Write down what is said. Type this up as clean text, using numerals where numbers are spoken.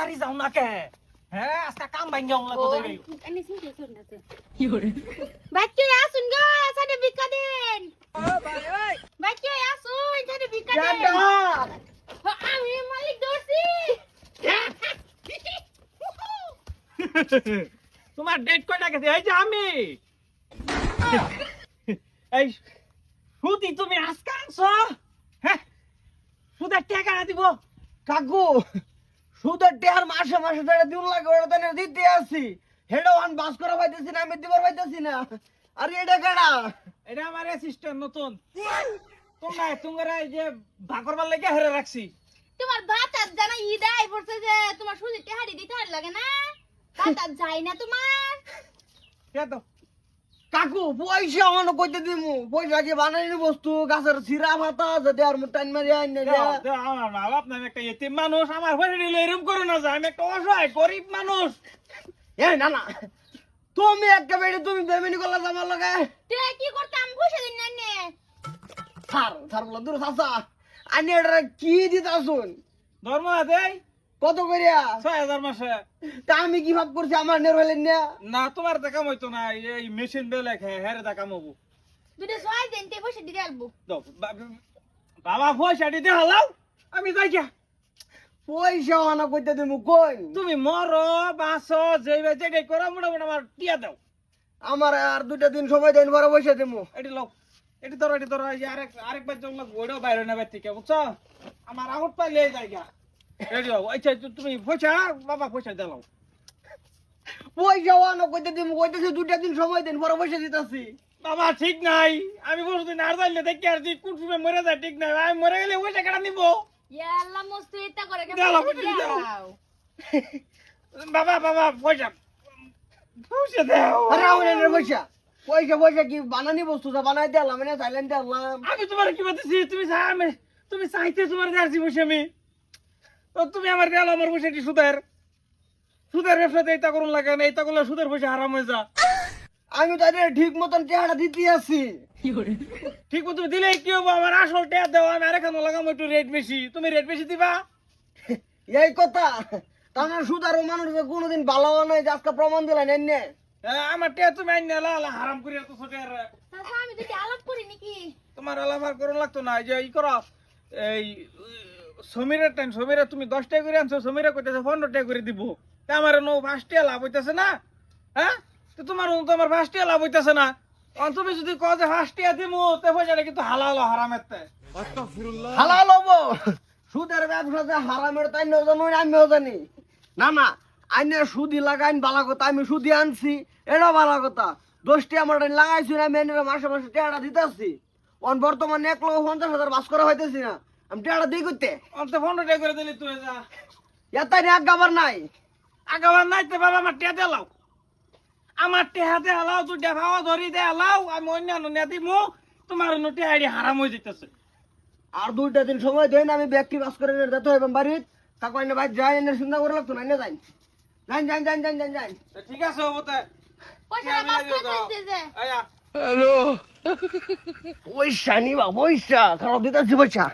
তাড়াতাড়ি যাও না কে হ্যাঁ আজকে কাম ভাঙ্গা লাগো দেই আমি শুনতে শুনতে কি হরে বাচ্চা আসুন গো সাথে ভিক্ষা দেন ও ভাই ওই বাচ্চা আসুন সাথে ভিক্ষা দেন আমি মালিক দোষী তোমার ডেট কয়টা গেছে এই যে আমি এই সুদি তুমি আজকে আনছো হ্যাঁ সুদের টাকা দিব কাকু সুদের টেহার মাসে মাসে ধরে দিন লাগে ওটা তো দিতে আসি হেডো আন বাস করা পাইতেছি না আমি দিবার পাইতেছি না আরে এটা কেডা এটা আমার অ্যাসিস্ট্যান্ট নতুন তোমরা এই যে ভাগরবার লেগে হেরে রাখছি তোমার ভাত আর জানা ইদাই পড়ছে যে তোমার সুজি টেহাড়ি দিতে আর লাগে না ভাত আর যায় না তোমার কে তো কাকু পয়সা আমার কইতে দিমু পয়সা কি বানাইনি বস্তু গাছের সিরা ভাতা যদি আর মুটাইন মারি আইন না আমার মা বাপ নামে একটা এতিম মানুষ আমার হয়ে দিলে এরকম করো না যে আমি একটা অসহায় গরিব মানুষ এই না না তুমি একটা বেড়ে তুমি বেমিনি করলা আমার লগে তে কি করতাম বসে দিন না নে থার বলা দূর চাচা আনি এটা কি দিতাছুন ধর্ম দেই কত করিয়া ৬০০০ মাসে তা আমি কি ভাব করছি আমার নের হইলেন না না তোমার দেখা হইতো না এই মেশিন বেলে হেরে দেখা মবু দুটো ছয় দিন তে বসে দিতে আলবো বাবা পয়সা দিতে হালাও আমি যাই গিয়া পয়সা আনা কইতে দিমু কই তুমি মরো বাঁচো যেটাই করো মোটামুটি আমার টিয়া দাও আমার আর দুইটা দিন সময় দেন পরে পয়সা দিমু এটি লও এটি ধরো এই যে আরেকবার যখন ওইটাও বাইরে নেবে থেকে বুঝছো আমার আউট পাইলে যাই গিয়া রেডি হও আচ্ছা তুমি পয়সা বাবা পয়সা দিলাও পয়সা আনা কইতে দিমু কইতেছি দুইটা দিন সময় দেন পরে পয়সা দিতাছি বাবা ঠিক নাই আমি বলছি আর যাইলে দেখি আর তুই কোন সময় মরে যায় ঠিক নাই আমি মরে গেলে ওই টাকাটা নিব ইয়াল্লা মস্ত এটা করে দাও, বাবা পয়সা দাও আরে আমার পয়সা পয়সা পয়সা কি বানানি বস্তু যা বানাই দিলাম না সাইলেন্ট দিলাম আমি তোমার কি বলতেছি তুমি চাইতে তোমার যাচ্ছি বসে আমি তো তুমি আমার দেয়াল আমার বসে সুদের ব্যবসাতে এইটা করুন লাগে না এইটা করলে সুদের পয়সা হারাম হয়ে যা আমি তাদের ঠিক মতন চেহারা দিতে আছি ঠিক মতো তুমি দিলে কি হবো আমার আসল টেয়া দেওয়া আমি আরেকখানে লাগাম একটু রেট বেশি তুমি রেট বেশি দিবা এই কথা তার সুদারও মানুষ কোনোদিন ভালো নয় যে আজকে প্রমাণ দিলেন এনে আমার টেয়া তুমি আইন না হারাম করি এত ছোট তাছাড়া আমি যদি আলাপ করি নাকি তোমার আলামার করুন লাগতো না যে ই করো এই সমীরা তুমি 10 টাকা করে আনছো সমীরা কইতেছে 15 টাকা করে দিব তা আমার 5 টাকা লাভ হইতেছে না হ্যাঁ তো তোমার 5 টাকা লাভ হইতেছে না তুমি যদি কও যে 5 টাকা দিমু তে পয়সাটা কিন্তু হালাল হারামের তে হালাল হবো সুদের ব্যবসা যে হারামের তাই না জানো আমিও জানি না না আইনে সুদি লাগাইন বালা কথা আমি সুদি আনছি এটা বালা কথা 10টি আমার লাগাইছি না আমি মাসে মাসে টাকা দিতেছি বর্তমানে 1,50,000 বাস করা হইতেছি না আমি টাকা দিই করতে অন্ত 15 টাকা করে দিলি তুই যা এতাই এক গাবার নাই আগাবার নাই তে বাবা আমার টেয়া দেলাও আমার টেহা দে হালাও তুই দেখাও ধরি দে হালাও আমি অন্যান্য নে দিমু তোমার নোটে আইডি হারাম হয়ে যেতেছে আর দুইটা দিন সময় দেন আমি ব্যক্তি বাস করে যেতে হইব বাড়িত কাকু এনে ভাই যাই এনে চিন্তা করে লাগতো না এনে যাই যাই ঠিক আছে ওতে পয়সা বাস করে দিতে আয়া হ্যালো পয়সা নিবা পয়সা খারাপ দিতেছি পয়সা